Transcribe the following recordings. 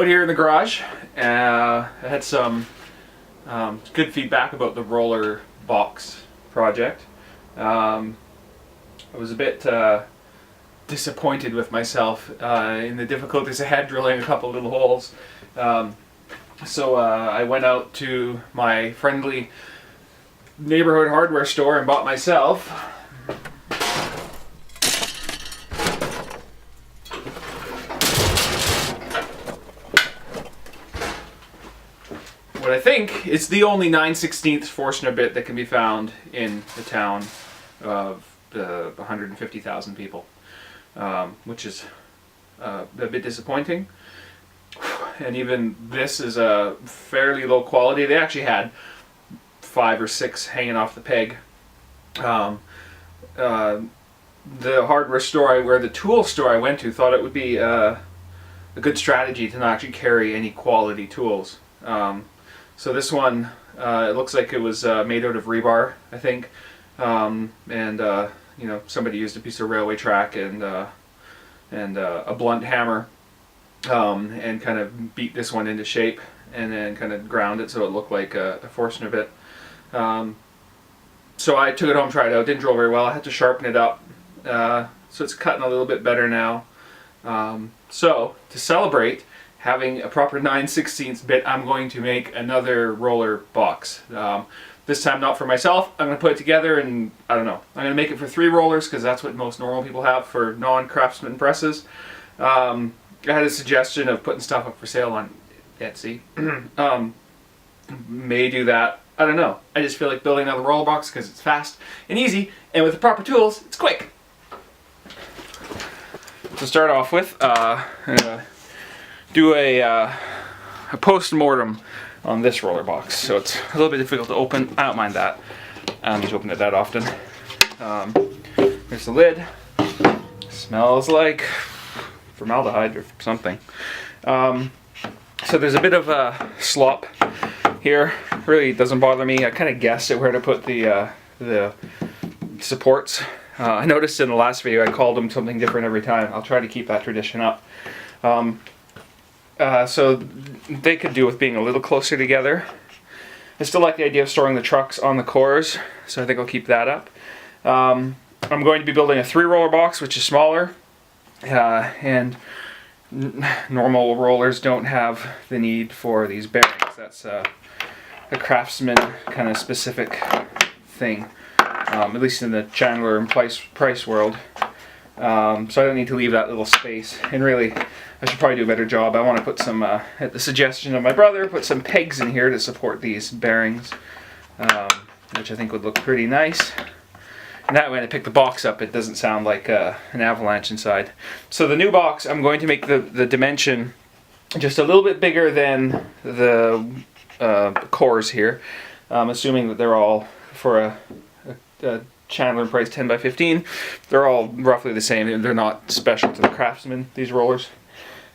here in the garage. I had some good feedback about the roller box project. I was a bit disappointed with myself in the difficulties I had drilling a couple little holes. So I went out to my friendly neighborhood hardware store and bought myself what I think is the only 9/16 Forstner bit that can be found in the town of 150,000 people, which is a bit disappointing. And even this is a fairly low quality. They actually had 5 or 6 hanging off the peg. The hardware store where the tool store I went to thought it would be a good strategy to not actually carry any quality tools. So this one, it looks like it was made out of rebar, I think, and you know, somebody used a piece of railway track and a blunt hammer, and kind of beat this one into shape, and then kind of ground it so it looked like a Forstner bit. So I took it home, tried it out. Didn't drill very well. I had to sharpen it up, so it's cutting a little bit better now. So to celebrate having a proper 9/16 bit, I'm going to make another roller box. This time not for myself. I'm going to put it together, and I don't know. I'm going to make it for 3 rollers because that's what most normal people have for non-craftsman presses. I had a suggestion of putting stuff up for sale on Etsy. May do that. I don't know. I just feel like building another roller box because it's fast and easy, and with the proper tools, it's quick. To start off with, I'm gonna do a post-mortem on this roller box. So it's a little bit difficult to open. I don't mind that. I don't need to open it that often. There's the lid. Smells like formaldehyde or something. So there's a bit of a slop here. Really doesn't bother me. I kind of guessed at where to put the supports. I noticed in the last video I called them something different every time. I'll try to keep that tradition up. So they could do with being a little closer together. I still like the idea of storing the trucks on the cores, so I think I'll keep that up. I'm going to be building a 3-roller box, which is smaller, and normal rollers don't have the need for these bearings. That's a craftsman kind of specific thing, at least in the Chandler and Price world. So I don't need to leave that little space, and really I should probably do a better job. I want to put some, at the suggestion of my brother, put some pegs in here to support these bearings, which I think would look pretty nice. And that way when I pick the box up, it doesn't sound like an avalanche inside. So the new box, I'm going to make the dimension just a little bit bigger than the cores here. Assuming that they're all, for a Chandler and Price 10x15, they're all roughly the same. They're not special to the craftsman, these rollers.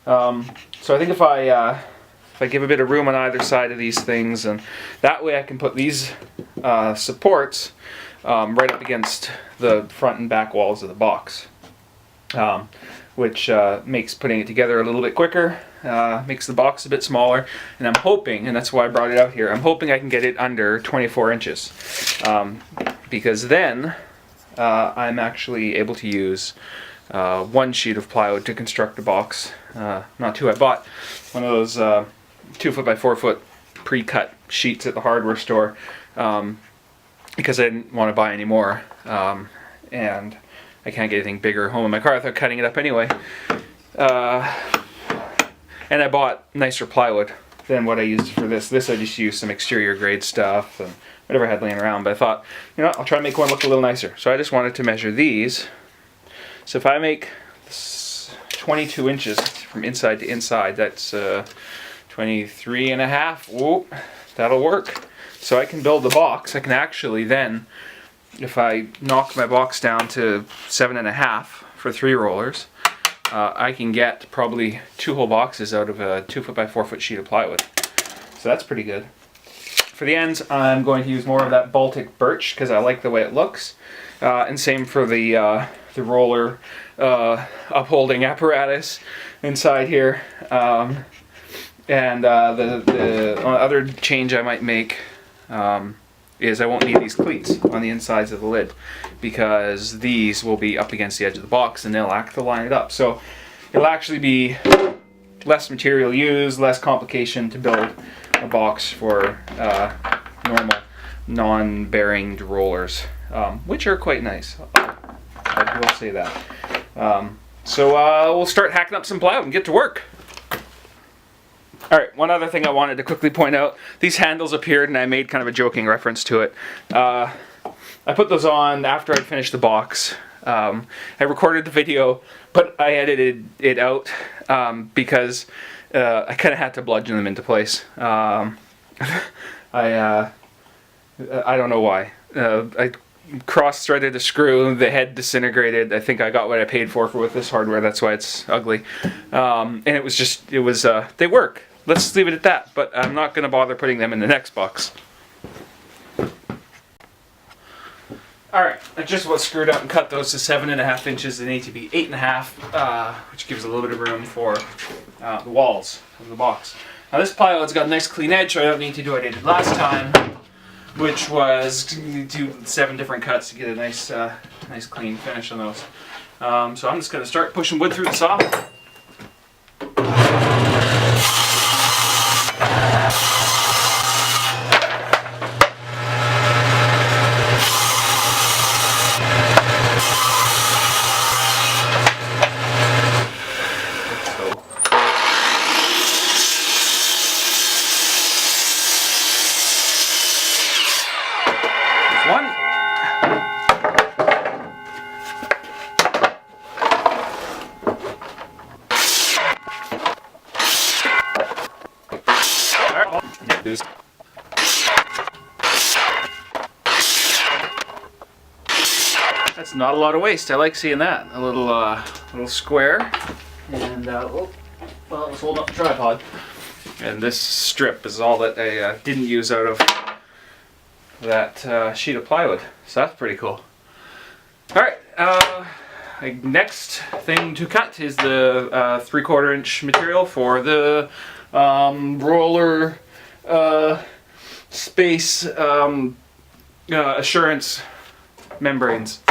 So I think if I give a bit of room on either side of these things, and that way I can put these supports right up against the front and back walls of the box, which makes putting it together a little bit quicker, makes the box a bit smaller, and I'm hoping, and that's why I brought it out here, I'm hoping I can get it under 24 inches, because then I'm actually able to use 1 sheet of plywood to construct a box, not 2. I bought one of those 2-foot by 4-foot pre-cut sheets at the hardware store, because I didn't want to buy any more, and I can't get anything bigger home in my car without cutting it up anyway. And I bought nicer plywood than what I used for this. This I just used some exterior grade stuff and whatever I had laying around, but I thought, you know, I'll try to make one look a little nicer. So I just wanted to measure these. So if I make 22 inches from inside to inside, that's 23.5. Whoa, that'll work. So I can build the box. I can actually then, if I knock my box down to 7.5 for 3 rollers, I can get probably 2 whole boxes out of a 2-foot by 4-foot sheet of plywood. So that's pretty good. For the ends, I'm going to use more of that Baltic birch because I like the way it looks. And same for the roller upholding apparatus inside here. And the other change I might make is I won't need these cleats on the insides of the lid, because these will be up against the edge of the box and they'll act to line it up. So it'll actually be less material used, less complication to build a box for normal non-bearinged rollers, which are quite nice. I will say that. So we'll start hacking up some plywood and get to work. Alright, one other thing I wanted to quickly point out. These handles appeared and I made kind of a joking reference to it. I put those on after I finished the box. I recorded the video, but I edited it out because I kind of had to bludgeon them into place. I don't know why. I cross-threaded a screw, the head disintegrated. I think I got what I paid for with this hardware, that's why it's ugly. And it was they work. Let's leave it at that, but I'm not going to bother putting them in the next box. Alright, I just about screwed up and cut those to 7.5 inches. They need to be 8.5, which gives a little bit of room for the walls of the box. Now this plywood's got a nice clean edge, so I don't need to do what I did last time, which was do 7 different cuts to get a nice nice clean finish on those. So I'm just going to start pushing wood through the saw. One. That's not a lot of waste. I like seeing that. A little square, and well, let's hold up the tripod. And this strip is all that I didn't use out of that sheet of plywood, so that's pretty cool. Alright, next thing to cut is the 3/4 inch material for the roller space assurance membranes.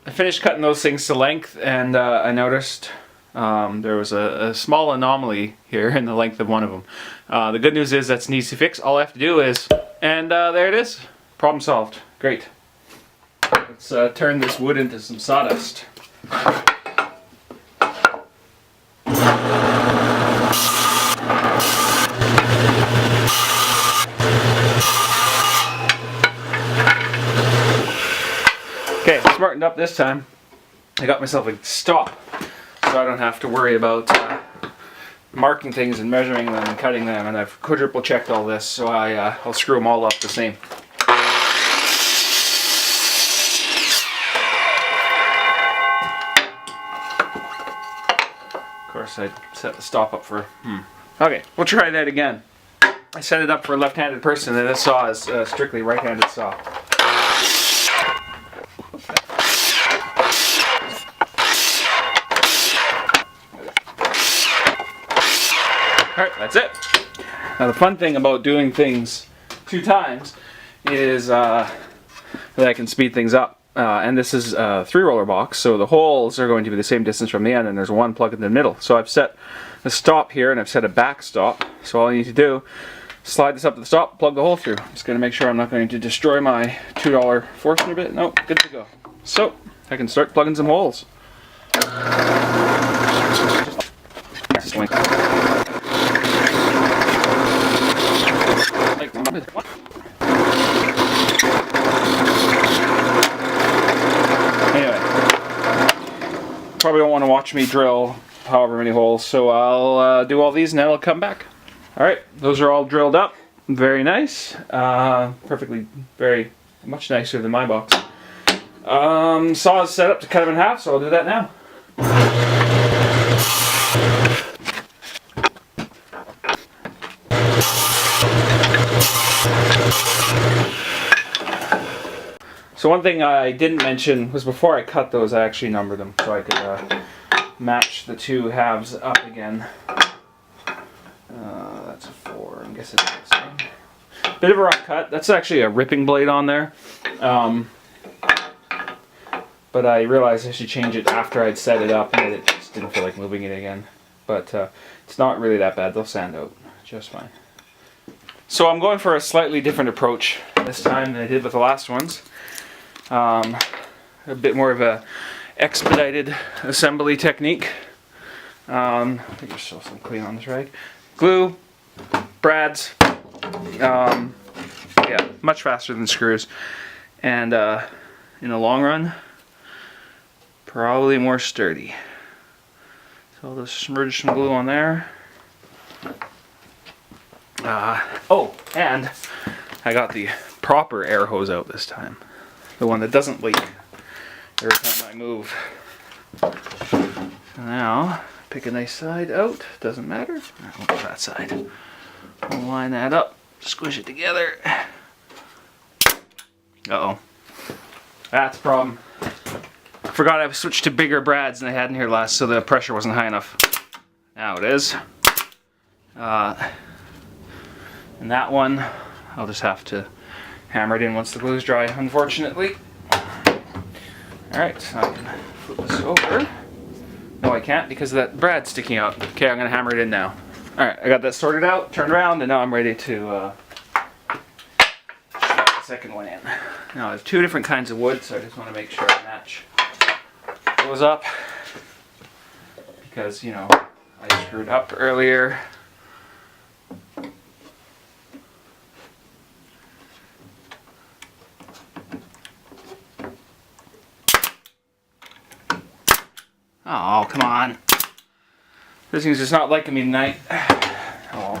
I finished cutting those things to length, and I noticed there was a small anomaly here in the length of one of them. The good news is that's an easy fix. All I have to do is, and there it is. Problem solved. Great. Let's turn this wood into some sawdust. Okay, smartened up this time. I got myself a stop, so I don't have to worry about marking things and measuring them and cutting them, and I've quadruple checked all this, so I'll screw them all up the same. Of course, I set the stop up for Okay, we'll try that again. I set it up for a left-handed person, and this saw is a strictly right-handed saw. Alright, that's it. Now the fun thing about doing things 2 times is that I can speed things up. And this is a 3-roller box, so the holes are going to be the same distance from the end, and there's one plug in the middle. So I've set a stop here, and I've set a back stop. So all I need to do, slide this up to the stop, plug the hole through. Just going to make sure I'm not going to destroy my $2 Forstner bit. Nope, good to go. So I can start plugging some holes. Probably don't want to watch me drill however many holes, so I'll do all these and then I'll come back. Alright, those are all drilled up. Very nice. Perfectly, very much nicer than my box. Saw is set up to cut them in half, so I'll do that now. So one thing I didn't mention was before I cut those, I actually numbered them so I could match the 2 halves up again. That's 4, I guess it is. Bit of a rough cut. That's actually a ripping blade on there. But I realized I should change it after I'd set it up, and it just didn't feel like moving it again. But it's not really that bad. They'll sand out just fine. So I'm going for a slightly different approach this time than I did with the last ones. A bit more of a expedited assembly technique. I think there's still some clean on this rag. Glue, brads, yeah, much faster than screws, and in the long run, probably more sturdy. So I'll just smudge some glue on there. Oh, and I got the proper air hose out this time. The one that doesn't leak every time I move. So now, pick a nice side out. Doesn't matter. I want that side. I'll line that up. Squish it together. Uh-oh. That's a problem. I forgot I switched to bigger brads than I had in here last, so the pressure wasn't high enough. Now it is. And that one, I'll just have to hammer it in once the glue's dry, unfortunately. Alright, so I can flip this over. No, I can't because of that brad sticking out. Okay, I'm going to hammer it in now. Alright, I got that sorted out, turned around, and now I'm ready to shove the second one in. Now I have 2 different kinds of wood, so I just want to make sure I match those up. Because, you know, I screwed up earlier. Oh, come on. This thing's just not liking me tonight. Oh.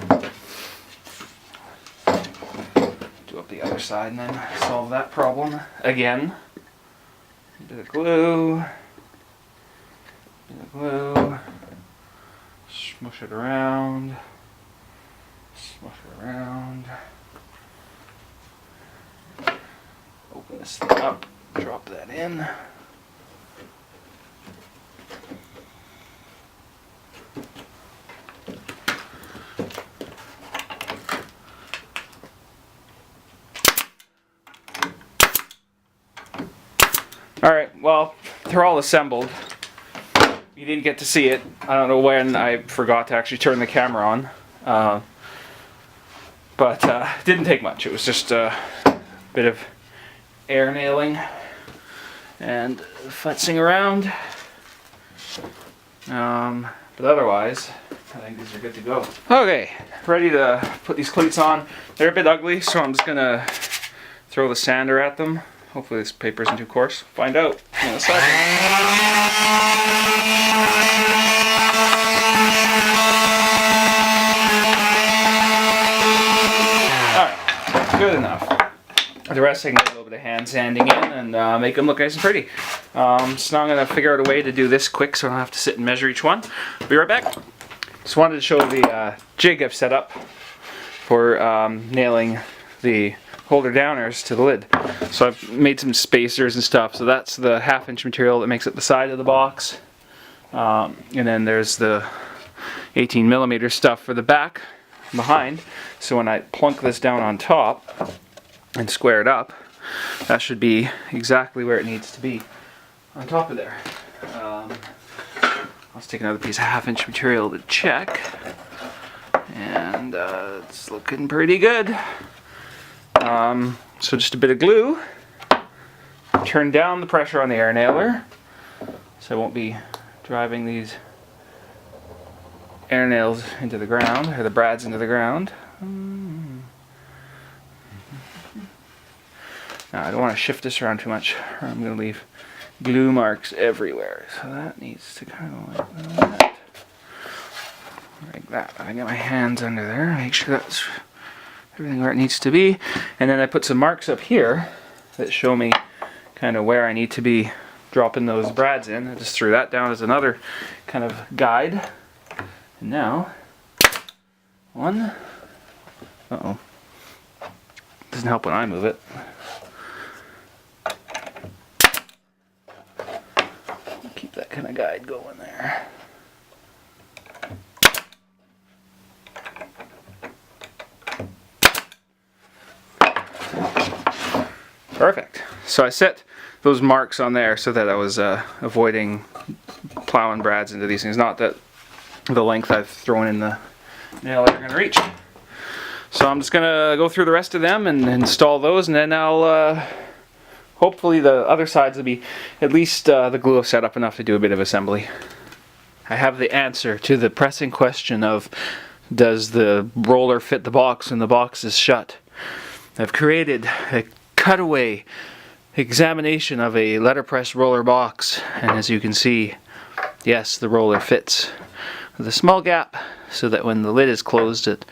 Do up the other side and then solve that problem again. A bit of glue. Smush it around. Open this thing up. Drop that in. Alright, well, they're all assembled. You didn't get to see it. I don't know when I forgot to actually turn the camera on. But it didn't take much. It was just a bit of air nailing and futzing around. But otherwise, I think these are good to go. Okay, ready to put these cleats on. They're a bit ugly, so I'm just going to throw the sander at them. Hopefully this paper isn't too coarse. Find out in a second. Alright, good enough. The rest I can get a little bit of hand sanding in and make them look nice and pretty. So now I'm going to figure out a way to do this quick so I don't have to sit and measure each one. Be right back. Just wanted to show the jig I've set up for nailing the holder downers to the lid. So I've made some spacers and stuff. So that's the 1/2 inch material that makes up the side of the box. And then there's the 18mm stuff for the back behind. So when I plunk this down on top and square it up, that should be exactly where it needs to be on top of there. Let's take another piece of 1/2 inch material to check. And it's looking pretty good. So just a bit of glue. Turn down the pressure on the air nailer so I won't be driving these air nails into the ground, or the brads into the ground. Now I don't want to shift this around too much, or I'm going to leave glue marks everywhere. So that needs to kind of like that. Like that. I can get my hands under there, make sure that's everything where it needs to be. And then I put some marks up here that show me kind of where I need to be dropping those brads in. I just threw that down as another kind of guide. And now, one. Uh-oh. Doesn't help when I move it. Keep that kind of guide going there. Perfect. So I set those marks on there so that I was avoiding plowing brads into these things. Not that the length I've thrown in the nail are going to reach. So I'm just going to go through the rest of them and install those, and then I'll hopefully the other sides will be at least the glue set up enough to do a bit of assembly. I have the answer to the pressing question of, does the roller fit the box when the box is shut? I've created a cutaway examination of a letterpress roller box, and as you can see, yes, the roller fits with a small gap so that when the lid is closed it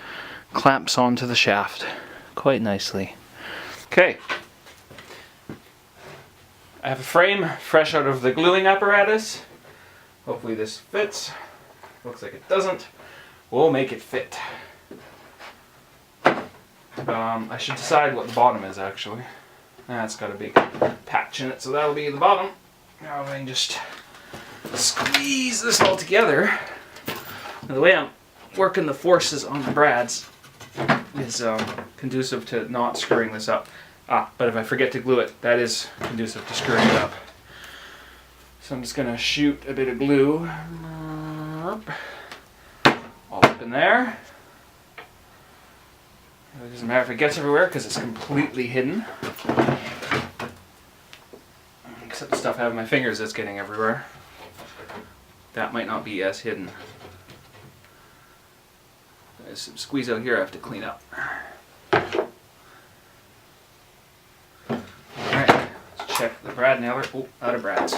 clamps onto the shaft quite nicely. Okay, I have a frame fresh out of the gluing apparatus. Hopefully this fits. Looks like it doesn't. We'll make it fit. I should decide what the bottom is actually. It's got a big patch in it, so that'll be the bottom. Now I can just squeeze this all together. Now, the way I'm working the forces on the brads is conducive to not screwing this up. But if I forget to glue it, that is conducive to screwing it up. So I'm just going to shoot a bit of glue all up in there. It doesn't matter if it gets everywhere because it's completely hidden. Except the stuff I have in my fingers that's getting everywhere. That might not be as hidden. There's some squeeze out here I have to clean up. Alright, let's check the brad nailer. Oh, out of brads.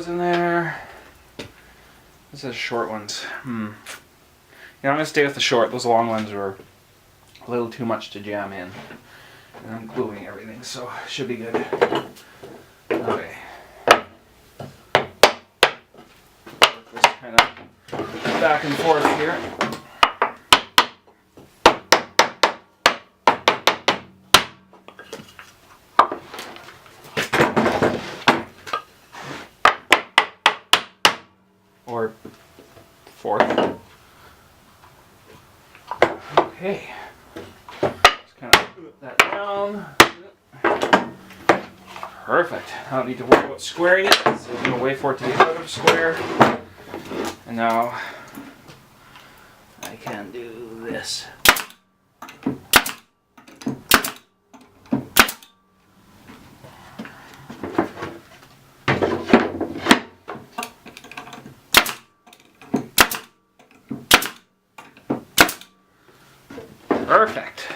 In there. This is short ones. Yeah, I'm gonna stay with the short. Those long ones were a little too much to jam in. And I'm gluing everything, so it should be good. Okay. Work this kind of back and forth here. Or fourth. Okay. Just kind of put that down. Perfect. I don't need to worry about squaring it. So there's no way for it to be out of square. And now I can do this. Perfect.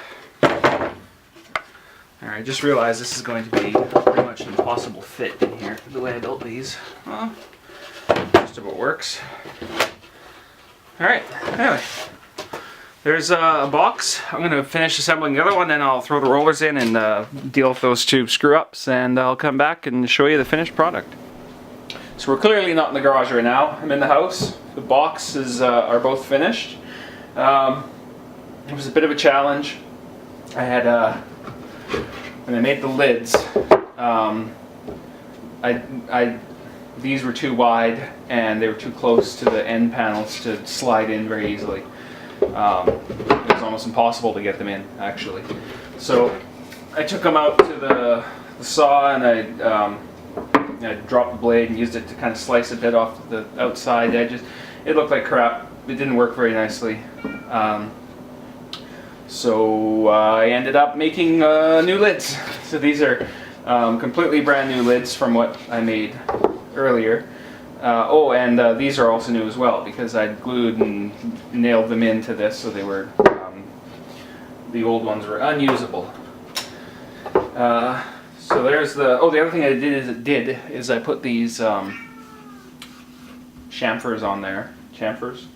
Alright, I just realized this is going to be pretty much an impossible fit in here, the way I built these. Well, just about works. Alright, anyway. There's a box. I'm going to finish assembling the other one, then I'll throw the rollers in and deal with those two screw-ups, and I'll come back and show you the finished product. So we're clearly not in the garage right now. I'm in the house. The boxes are both finished. It was a bit of a challenge. I had, when I made the lids, these were too wide and they were too close to the end panels to slide in very easily. It was almost impossible to get them in, actually. So I took them out to the saw and I dropped the blade and used it to kind of slice a bit off the outside edges. It looked like crap. It didn't work very nicely. So I ended up making new lids. So these are completely brand new lids from what I made earlier. And these are also new as well because I glued and nailed them into this, so they were the old ones were unusable. So there's the other thing I did is I put these chamfers on there. Chamfers.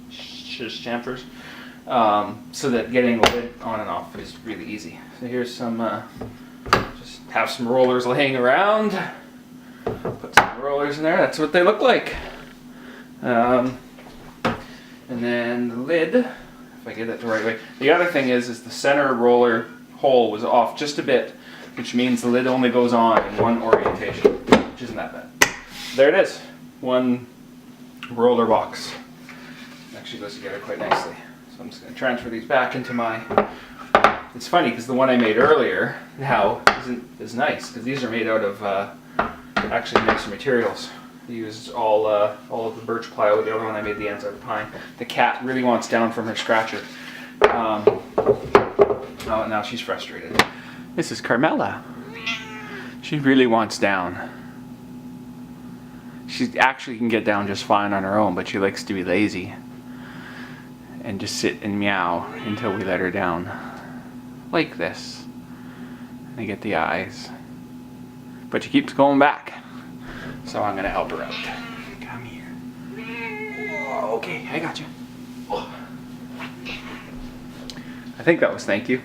So that getting the lid on and off is really easy. So here's some, just have some rollers laying around. Put some rollers in there, that's what they look like. And then the lid, if I get it the right way. The other thing is the center roller hole was off just a bit, which means the lid only goes on in one orientation, which isn't that bad. there it is. One roller box. It actually goes together quite nicely. So I'm just going to transfer these back into my... It's funny because the one I made earlier now is nice because these are made out of actually nicer materials. I used all of the birch plywood. The other one I made the ends out of pine. The cat really wants down from her scratcher. Oh, now she's frustrated. This is Carmela. She really wants down. She actually can get down just fine on her own, but she likes to be lazy and just sit and meow until we let her down. Like this. And I get the eyes. But she keeps going back. So I'm gonna help her out. Come here. Oh, okay, I got you. Oh. I think that was thank you.